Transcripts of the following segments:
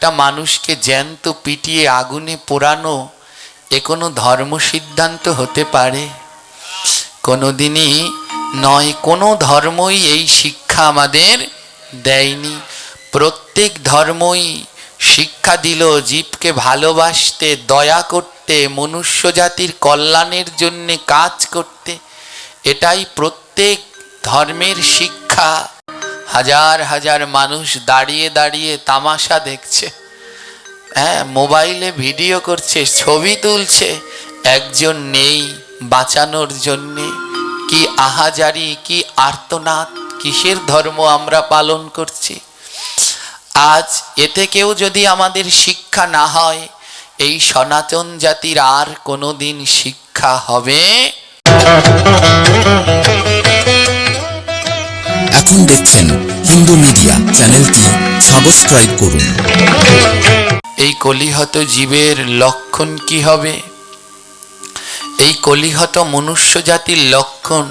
একটা মানুষকে জ্যান্ত পিটিয়ে আগুনে পোড়ানো এ কোনো ধর্ম সিদ্ধান্ত হতে পারে? কোনোদিনই নয়। কোনো ধর্মই এই শিক্ষা আমাদের দেয়নি। প্রত্যেক ধর্মই শিক্ষা দিল জীবকে ভালোবাসতে, দয়া করতে, মনুষ্য জাতির কল্যাণের জন্য কাজ করতে। এটাই প্রত্যেক ধর্মের শিক্ষা। হাজার হাজার মানুষ দাঁড়িয়ে দাঁড়িয়ে তামাশা দেখছে, হ্যাঁ, মোবাইলে ভিডিও করছে, ছবি তুলছে, একজন নেই বাঁচানোর জন্যে। কি আহাজারি, কি আর্তনাদ! কিসের ধর্ম আমরা পালন করছি? আজ এতে কেউ যদি আমাদের শিক্ষা না হয়, এই সনাতন জাতির আর কোনোদিন শিক্ষা হবে? এখন দেখছেন হিন্দু মিডিয়া চ্যানেলটি সাবস্ক্রাইব করুন। এই কলিহত জীবের লক্ষণ কি হবে? এই কলিহত মনুষ্য জাতির লক্ষণ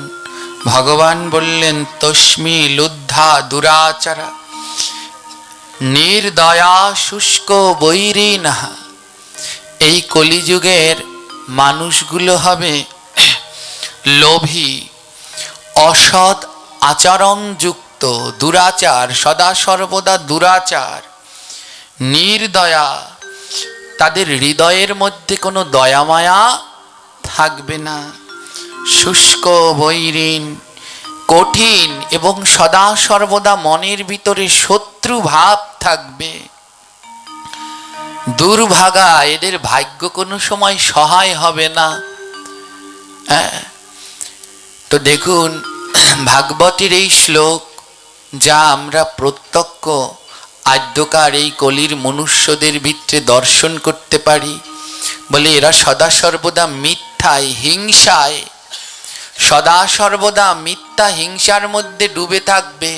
ভগবান বললেন, তস্মি লুদ্ধা দুরাচারা নির্দয়া শুষ্ক বৈরিণাহা। এই কলিযুগের মানুষগুলো হবে লোভী, অসৎ আচরণযুক্ত, দুরাচার, সদা সর্বদা দুরাচার, নির্দয়া। তাদের হৃদয়ের মধ্যে কোনো দয়া মায়া থাকবে না। শুষ্ক বৈরিণ, কঠিন এবং সদা সর্বদা মনের ভিতরে শত্রু ভাব থাকবে। দুর্ভাগা, এদের ভাগ্য কোনো সময় সহায় হবে না। তো দেখুন, ভাগবতের এই শ্লোক যা আমরা প্রত্যক্ষ আদ্যকার এই কলির মনুষ্যদের ভিতরে দর্শন করতে পারি, বলে এরা সদা সর্বদা মিথ্যায়, হিংসায়, সদা সর্বদা মিথ্যা হিংসার মধ্যে ডুবে থাকবে।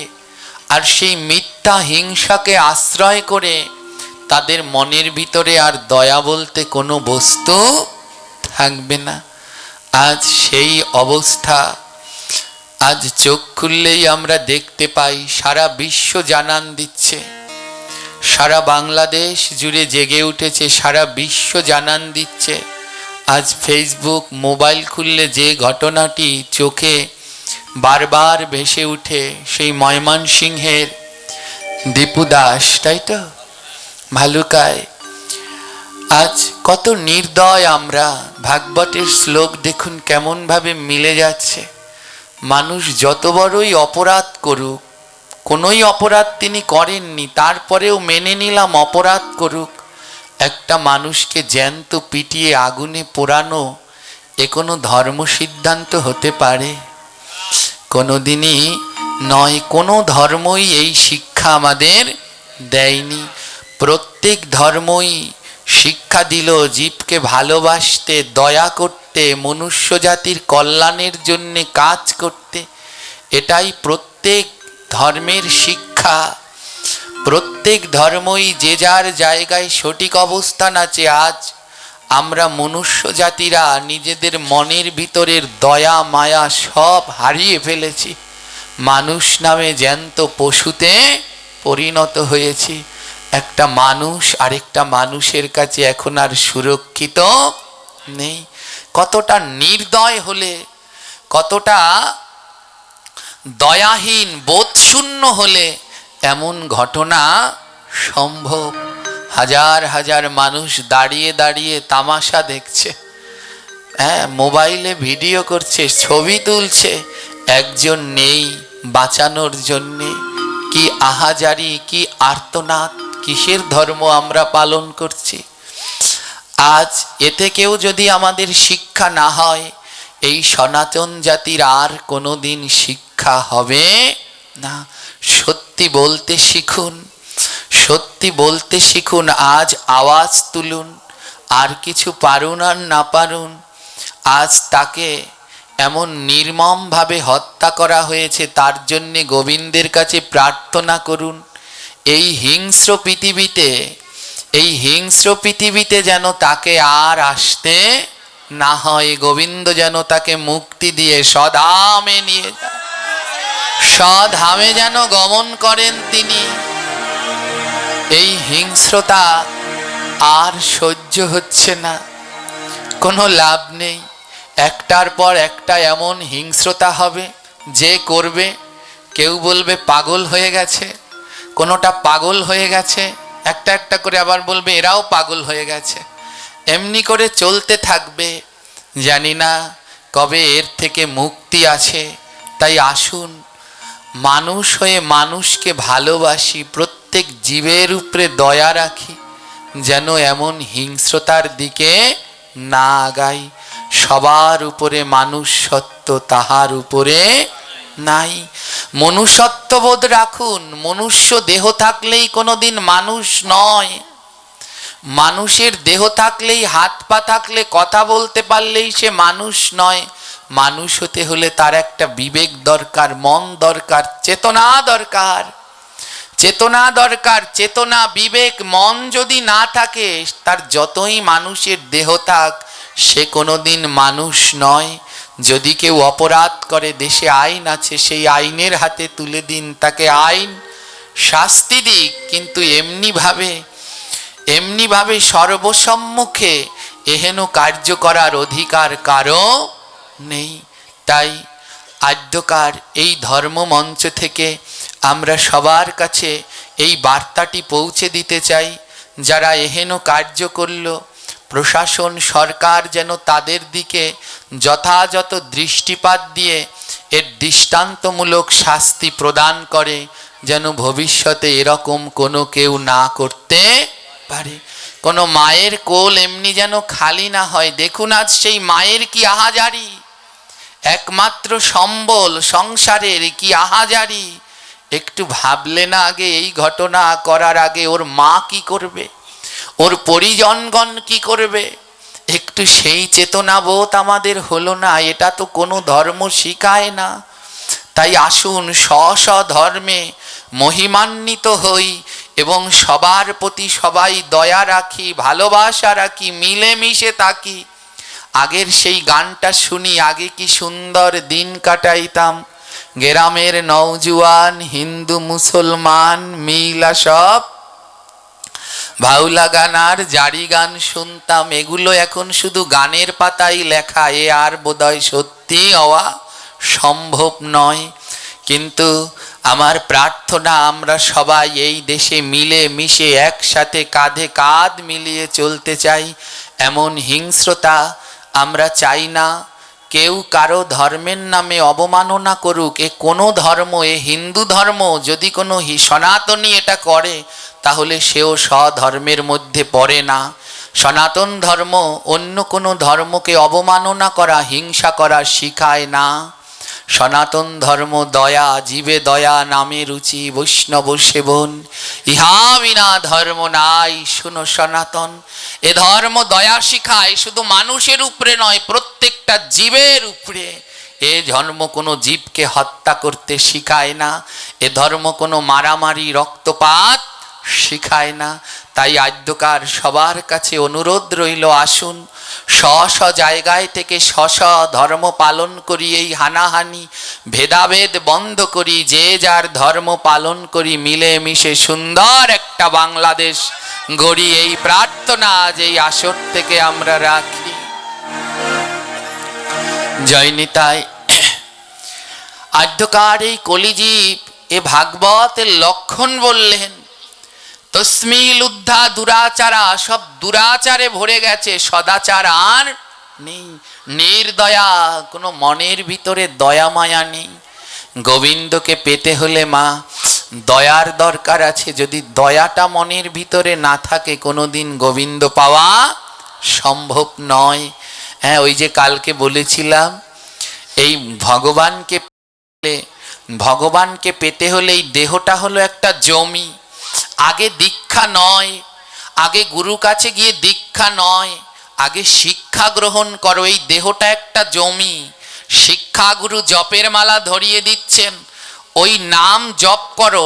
আর সেই মিথ্যা হিংসাকে আশ্রয় করে তাদের মনের ভিতরে আর দয়া বলতে কোনো বস্তু থাকবে না। আজ সেই অবস্থা, আজ চোখ খুললেই আমরা দেখতে পাই। সারা বিশ্ব জানান দিচ্ছে, সারা বাংলাদেশ জুড়ে জেগে উঠেছে, সারা বিশ্ব জানান দিচ্ছে। আজ ফেসবুক, মোবাইল খুললে যে ঘটনাটি চোখে বারবার ভেসে উঠে, সেই ময়মনসিংহের দীপু দাস, তাই তো, ভালুকায়। আজ কত নির্দয় আমরা! ভাগবতের শ্লোক দেখুন কেমন ভাবে মিলে যাচ্ছে। মানুষ যত বড়ই অপরাধ করুক, কোনোই অপরাধ তিনি করেননি, তারপরেও মেনে নিলাম অপরাধ করুক। একটা মানুষকে জ্যান্ত পিটিয়ে আগুনে পোড়ানো এ কোনো ধর্ম সিদ্ধান্ত হতে পারে? কোনোদিনই নয়। কোনো ধর্মই এই শিক্ষা আমাদের দেয়নি। প্রত্যেক ধর্মই শিক্ষা দিল জীবকে ভালোবাসতে, দয়া করতে, মনুষ্য জাতির কল্যাণের জন্যে কাজ করতে। এটাই প্রত্যেক ধর্মের শিক্ষা। প্রত্যেক ধর্মই যে যার জায়গায় সঠিক অবস্থান আছে। আজ আমরা মনুষ্য জাতিরা নিজেদের মনের ভিতরের দয়া মায়া সব হারিয়ে ফেলেছি। মানুষ নামে জ্যান্ত পশুতে পরিণত হয়েছি। একটা মানুষ আরেকটা মানুষের কাছে এখন আর সুরক্ষিত নেই। কতটা নির্দয় হলে, কতটা দয়াহীন, বোধশূন্য হলে এমন ঘটনা সম্ভব? হাজার হাজার মানুষ দাঁড়িয়ে দাঁড়িয়ে তামাশা দেখছে, হ্যাঁ, মোবাইলে ভিডিও করছে, ছবি তুলছে, একজন নেই বাঁচানোর জন্যে। কি আহাজারি, কি আর্তনাদ! কিসের ধর্ম আমরা পালন করছি? আজ এতে কেউ যদি আমাদের শিক্ষা না হয়, এই সনাতন জাতির আর কোনোদিন শিক্ষা হবে না। সত্যি বলতে শিখুন, সত্যি বলতে শিখুন। আজ আওয়াজ তুলুন, আর কিছু পারুন আর না পারুন। আজ তাকে এমন নির্মমভাবে হত্যা করা হয়েছে, তার জন্যে গোবিন্দের কাছে প্রার্থনা করুন। এই হিংস্র পৃথিবীতে, এই হিংস্র পৃথিবীতে যেন তাকে আর আসতে না হয়। গোবিন্দ যেন তাকে মুক্তি দিয়ে স্বধামে নিয়ে যায়, স্বধামে যেন গমন করেন তিনি। এই হিংস্রতা আর সহ্য হচ্ছে না, কোনো লাভ নেই। একটার পর একটা এমন হিংস্রতা হবে, যে করবে কেউ বলবে পাগল হয়ে গেছে, কোনোটা পাগল হয়ে গেছে, একটা একটা করে আবার বলবে এরাও পাগল হয়ে গেছে। এমনি করে চলতে থাকবে, জানি না কবে এর থেকে মুক্তি আছে। তাই আসুন মানুষ হয়ে মানুষকে ভালোবাসি, প্রত্যেক জীবের উপরে দয়া রাখি, যেন এমন হিংস্রতার দিকে না আগাই। সবার উপরে মানুষত্ব, তাহার উপরে নাই। মনুষ্যত্ববোধ রাখুন। মনুষ্য দেহ থাকলেই কোনোদিন মানুষ নয়। মানুষের দেহ থাকলেই, হাত পা থাকলে, কথা বলতে পারলেই সে মানুষ নয়। মানুষ হতে হলে তার একটা বিবেক দরকার, মন দরকার, চেতনা দরকার। চেতনা দরকার, চেতনা, বিবেক, মন যদি না থাকে, তার যতই মানুষের দেহ থাক, সে কোনোদিন মানুষ নয়। যদি কেউ অপরাধ করে, দেশে আইন আছে, সেই আইনের হাতে তুলে দিন, তাকে আইন শাস্তি দিক, কিন্তু এমনিভাবে সর্বসম্মুখে এহেন কার্য করার অধিকার কারো নেই। তাই আদ্যকার এই ধর্মমঞ্চ থেকে আমরা সবার কাছে এই বার্তাটি পৌঁছে দিতে চাই, যারা এহেন কার্য করল, প্রশাসন, সরকার যেন তাদের দিকে যথাযথ দৃষ্টিপাত দিয়ে এর দৃষ্টান্তমূলক শাস্তি প্রদান করে, যেন ভবিষ্যতে এরকম কোনো কেউ না করতে পারে। কোনো মায়ের কোল এমনি যেন খালি না হয়। দেখুন আজ সেই মায়ের কি আহাজারি, একমাত্র সম্বল সংসারের কি আহাজারি। একটু ভাবলে না আগে, এই ঘটনা করার আগে ওর মা কি করবে, ওর পরিজনগণ কি করবে? একটু সেই চেতনাবোধ আমাদের হলো না। এটা তো কোনো ধর্ম শিখায় না। তাই আসুন স্ব ধর্মে মহিমান্বিত হই এবং সবার প্রতি সবাই দয়া রাখি, ভালোবাসা রাখি, মিলেমিশে থাকি। আগের সেই গানটা শুনি, আগে কি সুন্দর দিন কাটাইতাম, গ্রামের নওজোয়ান, হিন্দু মুসলমান মিলা সব বাউলা গান আর জারি গান শুনতাম। এগুলো এখন শুধু গানের পাতায় লেখা, এ আর বোধহয় সত্যি হওয়া সম্ভব নয়। কিন্তু আমার প্রার্থনা, আমরা সবাই এই দেশে মিলে মিশে একসাথে কাঁধে কাঁধ মিলিয়ে চলতে চাই। এমন হিংস্রতা আমরা চাই না। কেউ কারো ধর্মের নামে অবমাননা করুক, এ কোনো ধর্ম, এ হিন্দু ধর্ম যদি কোনো সনাতনী এটা করে, তাহলে সেও স্বধর্মের মধ্যে পড়ে না। সনাতন ধর্ম অন্য কোনো ধর্মকে অবমাননা করা, হিংসা করা শিখায় না। সনাতন ধর্ম দয়া, জীবে দয়া নামে রুচি, বৈষ্ণব সেবন, ইহা বিনা ধর্ম নাই, শুনো সনাতন। এ ধর্ম দয়া শিখায়, শুধু মানুষের উপরে নয়, প্রত্যেকটা জীবের উপরে। এ ধর্ম কোনো জীবকে হত্যা করতে শিখায় না। এ ধর্ম কোনো মারামারি, রক্তপাত শিখায় না। তাই আদ্যকার সবার কাছে অনুরোধ রইল, আসুন স্ব জায়গায় থেকে স্ব ধর্ম পালন করি, এই হানাহানি ভেদাভেদ বন্ধ করি, যে যার ধর্ম পালন করি, মিলে মিশে সুন্দর একটা বাংলাদেশ গড়ি। এই প্রার্থনা আজ এই আসর থেকে আমরা রাখি। জয় নিতাই। আদ্যকার এই কলিজীব এ ভাগবতের লক্ষণ বললেন, তস্মিল উদ্ধা দুরাচারা, সব দুরাচারে ভরে গেছে, সদাচার আর নেই। নির্দয়া, কোনো মনের ভিতরে দয়া মায়া নেই। গোবিন্দকে পেতে হলে মা দয়ার দরকার আছে। যদি দয়াটা মনের ভিতরে না থাকে, কোনোদিন গোবিন্দ পাওয়া সম্ভব নয়। হ্যাঁ, ওই যে কালকে বলেছিলাম, এই ভগবানকে পেতে হলে এই দেহটা হলো একটা জমি। আগে দীক্ষা নয়, আগে গুরু কাছে গিয়ে দীক্ষা নয়, আগে শিক্ষা গ্রহণ করো। এই দেহটা একটা জমি। শিক্ষা গুরু জপের মালা ধরিয়ে দিচ্ছেন, ওই নাম জপ করো।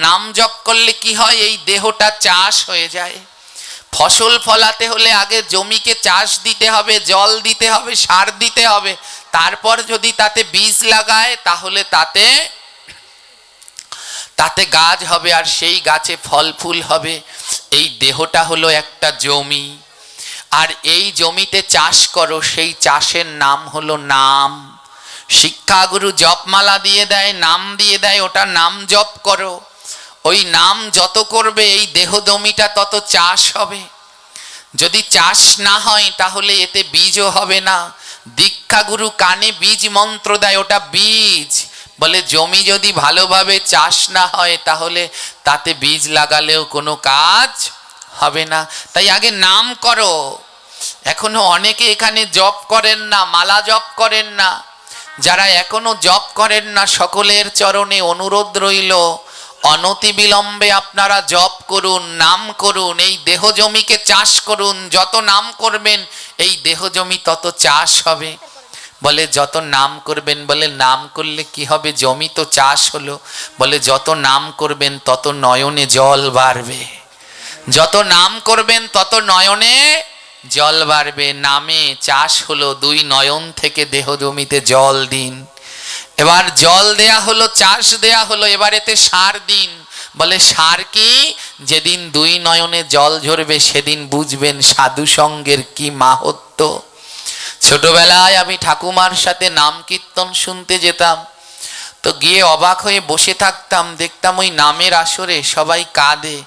নাম জপ করলে কি হয়, এই দেহটা চাষ হয়ে যায়। ফসল ফলাতে হলে আগে জমিকে চাষ দিতে হবে, জল দিতে হবে, সার দিতে হবে। তারপর যদি তাতে বীজ লাগায়, তাহলে তাতে গাছ হবে আর সেই গাছে ফল ফুল হবে। এই দেহটা হলো একটা জমি, আর এই জমিতে চাষ করো, সেই চাষের নাম হলো নাম। শিক্ষাগুরু জপমালা দিয়ে দেয়, নাম দিয়ে দেয়, ওটা নাম জপ করো। ওই নাম যত করবে এই দেহ জমিটা তত চাষ হবে। যদি চাষ না হয় তাহলে এতে বীজও হবে না। দীক্ষাগুরু কানে বীজ মন্ত্র দেয়, ওটা বীজ। বলে জমি যদি ভালোভাবে চাষ না হয় তাহলে তাতে বীজ লাগালেও কোনো কাজ হবে না। তাই আগে নাম করো। এখনো অনেকে এখানে জপ করেন না, মালা জপ করেন না। যারা এখনো জপ করেন না সকলের চরণে অনুরোধ রইল, অনতিবিলম্বে আপনারা জপ করুন, নাম করুন, এই দেহ জমিকে চাষ করুন। যত নাম করবেন এই দেহ জমি তত চাষ হবে। বলে যত নাম করবেন, বলে নাম করলে কি হবে, জমি তো চাষ হলো। বলে যত নাম করবেন তত নয়নে জল বাড়বে, যত নাম করবেন তত নয়নে জল বাড়বে। নামে চাষ হলো, দুই নয়ন থেকে দেহ জমিতে জল দিন। এবার জল দেয়া হলো, চাষ দেয়া হলো, এবার এতে সার দিন। বলে সার কি, যেদিন দুই নয়নে জল ঝরবে সেদিন বুঝবেন সাধু সঙ্গের কি মাহাত্ম্য। ছোটবেলায় আমি ঠাকুমার সাথে নাম কীর্তন শুনতে যেতাম, তো গিয়ে অবাক হয়ে বসে থাকতাম। দেখতাম ওই নামের আসরে সবাই কাঁদে,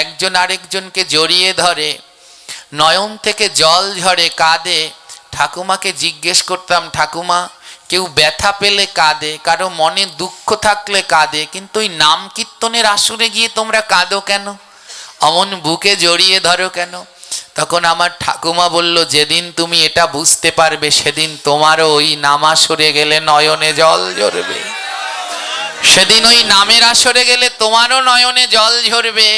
একজন আরেকজনকে জড়িয়ে ধরে, নয়ন থেকে জল ঝরে, কাঁদে। ঠাকুমাকে জিজ্ঞেস করতাম, ঠাকুমা কেউ ব্যথা পেলে কাঁদে, কারো মনে দুঃখ থাকলে কাঁদে, কিন্তু ওই নাম কীর্তনের আসরে গিয়ে তোমরা কাঁদো কেন, অমন বুকে জড়িয়ে ধরো কেন? তখন আমার ঠাকুমা বলল, যেদিন তুমি এটা বুঝতে পারবে সেদিন তোমারও ওই নাম আসরে গেলে নয়নে জল ঝরবে। সেদিন ওই নামের আসরে গেলে তোমারও নয়নে জল ঝরবে।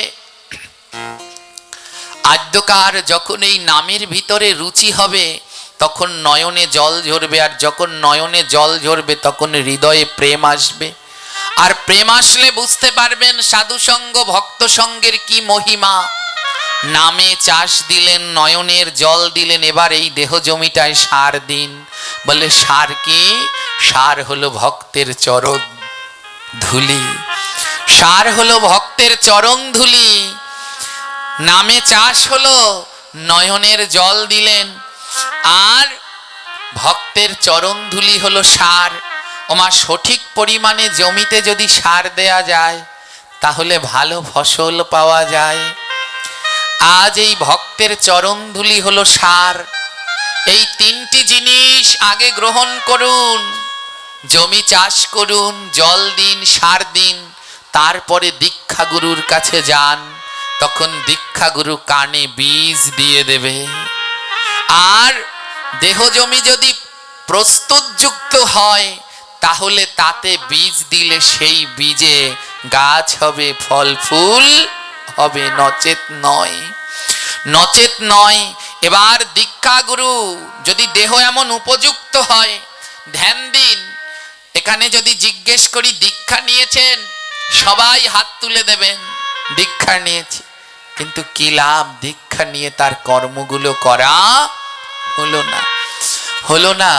আদ্যকার যখন এই নামের ভিতরে রুচি হবে তখন নয়নে জল ঝরবে, আর যখন নয়নে জল ঝরবে তখন হৃদয়ে প্রেম আসবে। আর প্রেম আসলে বুঝতে পারবেন সাধু সঙ্গ ভক্ত সঙ্গের কি মহিমা। নামে চাষ দিলেন, নয়নের জল দিলেন, এবার এই দেহ জমিটায় সার দিন। বলে সার কি, সার হলো ভক্তের চরণ ধুলি, সার হলো ভক্তের চরণ ধুলি। নামে চাষ হলো, নয়নের জল দিলেন, আর ভক্তের চরণ ধুলি হলো সার। ওমা সঠিক পরিমাণে জমিতে যদি সার দেয়া যায় তাহলে ভালো ফসল পাওয়া যায়। আজ এই ভক্তের চরণ ধুলি হলো সার। এই তিনটি জিনিস আগে গ্রহণ করুন, জমি চাষ করুন, জল দিন, সার দিন, তারপরে দীক্ষাগুরুর কাছে যান। তখন দীক্ষাগুরু কানে বীজ দিয়ে দেবে। আর দেহ জমি যদি প্রস্তুতযুক্ত হয় তাহলে তাতে বীজ দিলে সেই বীজে গাছ হবে, ফল ফুল হবে, নচেত নয়, নচেত নয়। এবার দীক্ষাগুরু যদি দেহ এমন উপযুক্ত হয়, ধ্যান দিন। এখানে যদি জিজ্ঞেস করি দীক্ষা নিয়েছেন, সবাই হাত তুলে দেবেন দীক্ষা নিয়েছি, কিন্তু কি লাভ, দীক্ষা নিয়ে তার কর্মগুলো করা হলো না, হলো না।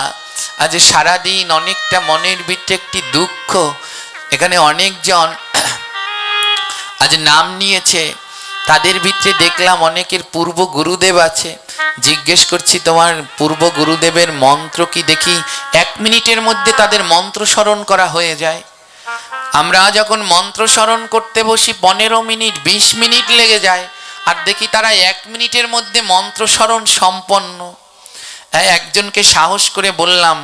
আজ সারাদিন অনেকটা মনের ভিতরে একটি দুঃখ। এখানে অনেকজন আজ নাম নিয়েছে, তাদের ভিতরে দেখলাম অনেকের পূর্ব গুরুদেব আছে। জিজ্ঞেস করছি তোমার পূর্ব গুরুদেবের মন্ত্র কি, দেখি 1 মিনিটের মধ্যে তাদের মন্ত্র স্মরণ করা হয়ে যায়। আমরা যখন মন্ত্র স্মরণ করতে বসি 15 মিনিট 20 মিনিট লেগে যায়, আর দেখি তারা 1 মিনিটের মধ্যে মন্ত্র স্মরণ সম্পন্ন। একজনকে সাহস করে বললাম,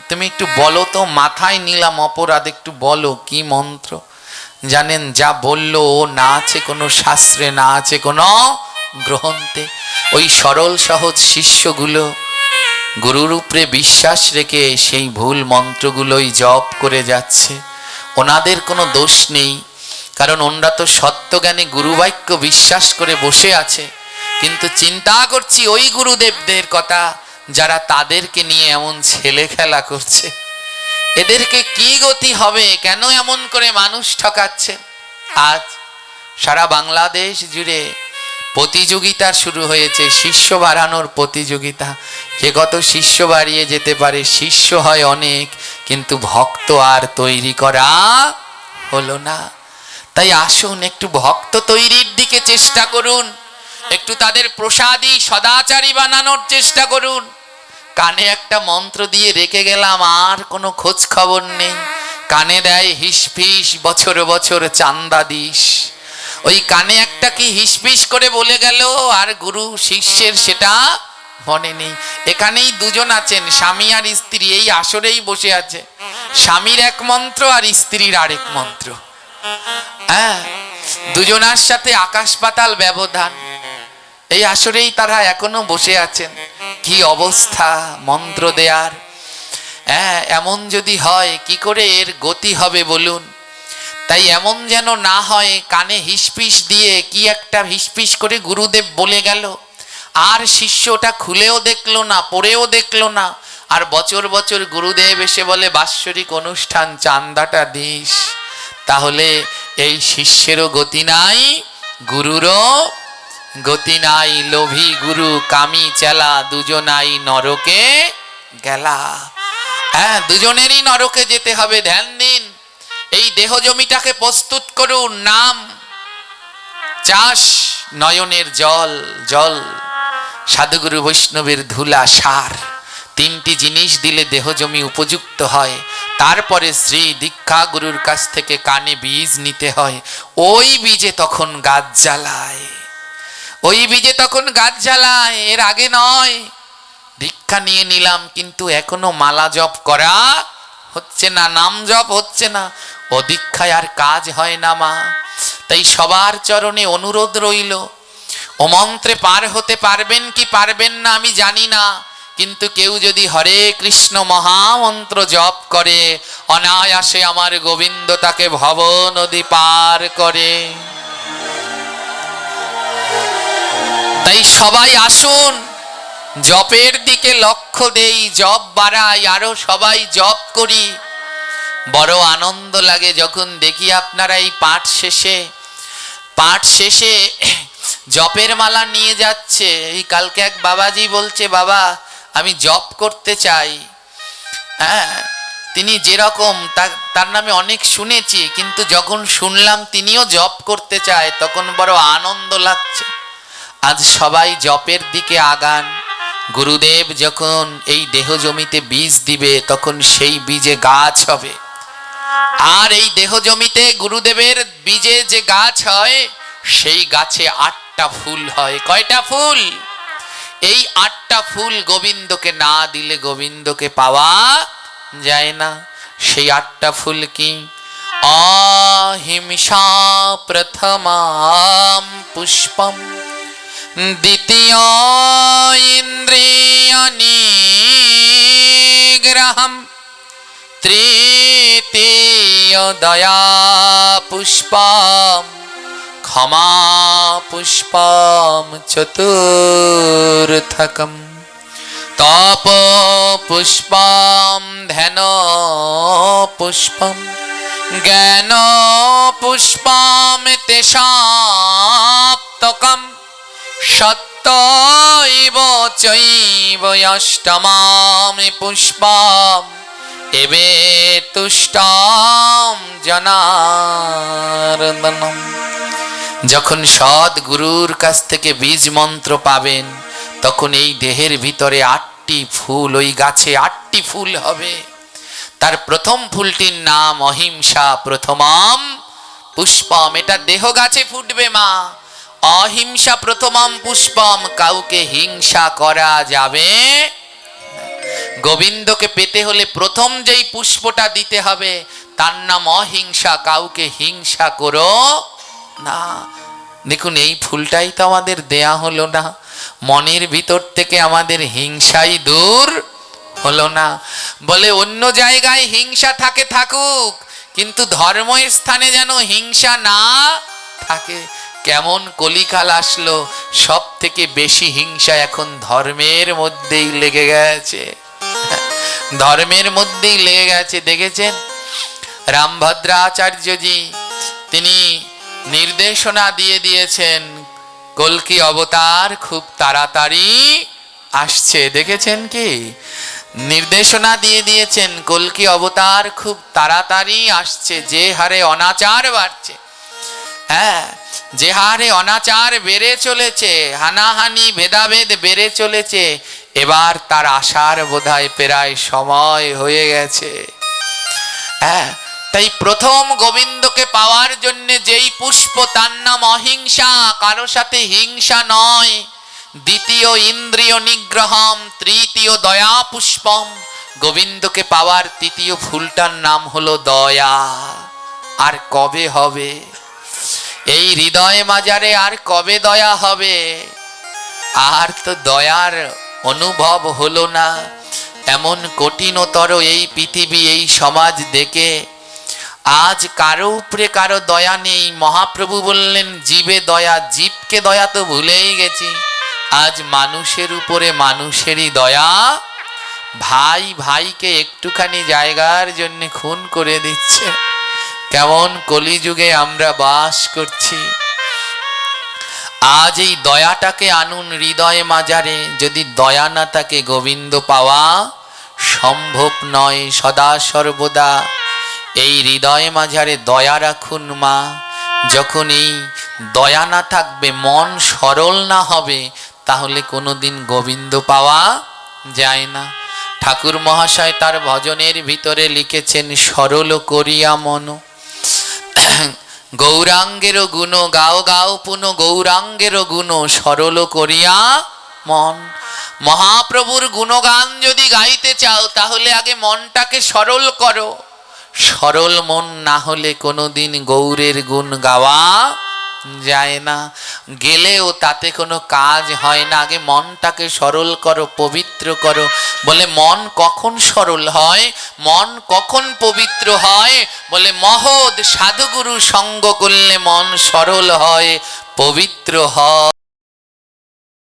তুমি একটু বলো তো, মাথায় নিলাম অপরাধ, একটু বলো কি মন্ত্র। জানেন যা বললো, ও না আছে কোনো শাস্ত্রে, না আছে কোনো গ্রন্থে। ওই সরল সহজ শিষ্যগুলো গুরুর উপরে বিশ্বাস রেখে সেই ভুল মন্ত্রগুলোই জপ করে যাচ্ছে। ওনাদের কোনো দোষ নেই, কারণ ওনারা তো সত্যজ্ঞানে গুরুবাক্য বিশ্বাস করে বসে আছে। কিন্তু চিন্তা করছি ওই গুরুদেবদের কথা যারা তাদেরকে নিয়ে এমন ছেলে খেলা করছে, এদেরকে কি গতি হবে, কেন এমন করে মানুষ ঠকাচ্ছে। আজ সারা বাংলাদেশ জুড়ে প্রতিযোগিতা শুরু হয়েছে, শিষ্য বাড়ানোর প্রতিযোগিতা। কে কত শিষ্য বাড়িয়ে যেতে পারে। শিষ্য হয় অনেক, কিন্তু ভক্ত আর তৈরি করা হলো না। তাই আসুন একটু ভক্ত তৈরির দিকে চেষ্টা করুন, একটু তাদের প্রসাদী সদাচারী বানানোর চেষ্টা করুন। কানে একটা মন্ত্র দিয়ে রেখে গেলাম, আর কোনো খোঁজ খবর নেই। কানে দেয় হিসফিস, বছর বছর চান্দা দিস। ওই কানে একটা কি হিসফিস করে বলে গেল, আর গুরু শিষ্যের সেটা মনে নেই। এখানেই দুজন আছেন, স্বামী আর স্ত্রী, এই আসরেই বসে আছে। স্বামীর এক মন্ত্র আর স্ত্রীর আরেক মন্ত্র। হ্যাঁ, দুজনার সাথে আকাশ পাতাল ব্যবধান। এই আসরেই তারা এখনো বসে আছেন। কি অবস্থা মন্ত্র দেয়ার! হ্যাঁ, এমন যদি হয় কি করে এর গতি হবে বলুন? তাই এমন যেন না হয় কানে হিসপিস দিয়ে কি একটা হিসপিস করে গুরুদেব বলে গেল, আর শিষ্যটা খুলেও দেখলো না, পড়েও দেখলো না, আর বছর বছর গুরুদেব এসে বলে বাৎসরিক অনুষ্ঠান চান্দাটা দিস। তাহলে এই শিষ্যেরও গতি নাই, গুরুরও গতি নাই। লোভী গুরু কামি চেলা দুজনাই নরকে গেলা। হ্যাঁ, দুজনেরই নরকে যেতে হবে। ধ্যান দিন, এই দেহ জমিটাকে প্রস্তুত করুন। নাম, চাষ, নয়নের জল, জল, সাধুগুরু বৈষ্ণবের ধুলা, সার, তিনটি জিনিস দিলে দেহ জমি উপযুক্ত হয়। তারপরে শ্রী দীক্ষা গুরুর কাছ থেকে কানে বীজ নিতে হয়। ওই বীজে তখন গাছ জ্বালায়, ওই বীজে তখন গাছ জ্বালায়, এর আগে নয়। দীক্ষা নিয়ে নিলাম কিন্তু এখনো মালা জপ করা হচ্ছে না, নাম জপ হচ্ছে না, ও দীক্ষায় আর কাজ হয় না মা। তাই সবার চরণে অনুরোধ রইল, ও মন্ত্রে পার হতে পারবেন কি পারবেন না আমি জানি না, কিন্তু কেউ যদি হরে কৃষ্ণ মহামন্ত্র জপ করে অনায়াসে আমার গোবিন্দ তাকে ভব নদী পার করে। তাই সবাই আসুন, জপের দিকে লক্ষ্য দেই, জপ বাড়াই, আরো সবাই জপ করি। বড় আনন্দ লাগে যখন দেখি আপনারা এই পাঠ শেষে জপের মালা নিয়ে যাচ্ছে। এই কালকে এক বাবাজি বলছে, বাবা আমি জপ করতে চাই। হ্যাঁ, তিনি যেরকম তার নামে অনেক শুনেছি, কিন্তু যখন শুনলাম তিনিও জপ করতে চায় তখন বড় আনন্দ লাগছে। আজ সবাই জপের দিকে আগান। গুরুদেব যখন এই দেহ জমিতে বীজ দিবে তখন সেই বীজে গাছ হবে। আর এই দেহ জমিতে গুরুদেবের বীজে যে গাছ হয় সেই গাছে 8টা ফুল হয়। কয়টা ফুল? এই 8টা ফুল গোবিন্দকে না দিলে গোবিন্দকে পাওয়া যায় না। সেই 8টা ফুল কি? অহিংসা প্রথমাম পুষ্পম, দ্বিতীয় ইন্দ্রিয় নিগ্রহম, তৃতীয় দয়া পুষ্পম, ক্ষমা পুষ্পম, চতুর্থকম তপ পুষ্পম, ধ্যান পুষ্পম, জ্ঞান পুষ্পম, তেষাপ্তকম, সত্যৈব চৈব অষ্টমাম পুষ্পম, এবে তুষ্টম জনার্দনম। যখন সৎ গুরুর কাছ থেকে বীজ মন্ত্র পাবেন তখন এই দেহের ভিতরে 8টি ফুল, ওই গাছে 8টি ফুল হবে। তার প্রথম ফুলটির নাম অহিংসা প্রথমাম পুষ্পম। এটা দেহ গাছে ফুটবে মা। অহিংসা প্রথমাম পুষ্পম, কাউকে হিংসা করা যাবে। গোবিন্দকে পেতে হলে প্রথম যেই পুষ্পটা দিতে হবে তার নাম অহিংসা, কাউকে হিংসা করো না। দেখুন, এই ফুলটাই তো আমাদের দেয়া হলো না, মনের ভিতর থেকে আমাদের হিংসাই দূর হলো না। বলে অন্য জায়গায় হিংসা থাকে থাকুক, কিন্তু ধর্মের স্থানে যেন হিংসা না থাকে। কেমন কলিকাল আসলো, সব থেকে বেশি হিংসা এখন ধর্মের মধ্যেই লেগে গেছে, ধর্মের মধ্যেই লেগে গেছে। দেখেছেন রামভদ্রাচার্যজি তিনি নির্দেশনা দিয়ে দিয়েছেন, কল্কি অবতার খুব তাড়াতাড়ি আসছে। দেখেছেন কি নির্দেশনা দিয়ে দিয়েছেন, কল্কি অবতার খুব তাড়াতাড়ি আসছে। যে হারে অনাচার বাড়ছে, হ্যাঁ, যে হারে অনাচার বেড়ে চলেছে, হানাহানি ভেদাভেদ বেড়ে চলেছে, এবার তার আসার বোধহয় প্রায় সময় হয়ে গেছে। হ্যাঁ, তাই প্রথম গোবিন্দকে পাওয়ার জন্য যেই পুষ্প, তার নাম অহিংসা, কারো সাথে হিংসা নয়। দ্বিতীয় ইন্দ্রিয় নিগ্রহম, তৃতীয় দয়া পুষ্পম। গোবিন্দকে পাওয়ার তৃতীয় ফুলটার নাম হলো দয়া। আর কবে হবে এই হৃদয় মাজারে, আর কবে দয়া হবে? আর তো দয়ার অনুভব হলো না। এমন কঠিনতর এই পৃথিবী, এই সমাজ দেখে আজ কারো উপরে কারো দয়া নেই। মহাপ্রভু বললেন জীবে দয়া, জীবকে দয়া তো ভুলেই গেছি। আজ মানুষের উপরে মানুষেরই দয়া। ভাই ভাইকে একটুখানি জায়গার জন্য খুন করে দিচ্ছে। কেমন কলিযুগে আমরা বাস করছি। আজ এই দয়াটাকে আনুন হৃদয় মাজারে। যদি দয়া না থাকে গোবিন্দ পাওয়া সম্ভব নয়। সদা সর্বদা এই হৃদয় মাঝারে দয়া রাখুন মা। যখন এই দয়া না থাকবে, মন সরল না হবে, তাহলে কোনোদিন গোবিন্দ পাওয়া যায় না। ঠাকুর মহাশয় তার ভজনের ভিতরে লিখেছেন, সরল করিয়া মন গৌরাঙ্গেরও গুণ গাও গাও পুন, গৌরাঙ্গেরও গুণ সরল করিয়া মন। মহাপ্রভুর গুণগান যদি গাইতে চাও, তাহলে আগে মনটাকে সরল করো। সরল মন না হলে কোনোদিন গৌরের গুণ গাওয়া যায় না। গেলেও তাতে কোনো কাজ হয় না। আগে মনটাকে সরল করো, পবিত্র করো। বলে মন কখন সরল হয়, মন কখন পবিত্র হয়? বলে মহৎ সাধুগুরু সঙ্গ করলে মন সরল হয়, পবিত্র হয়।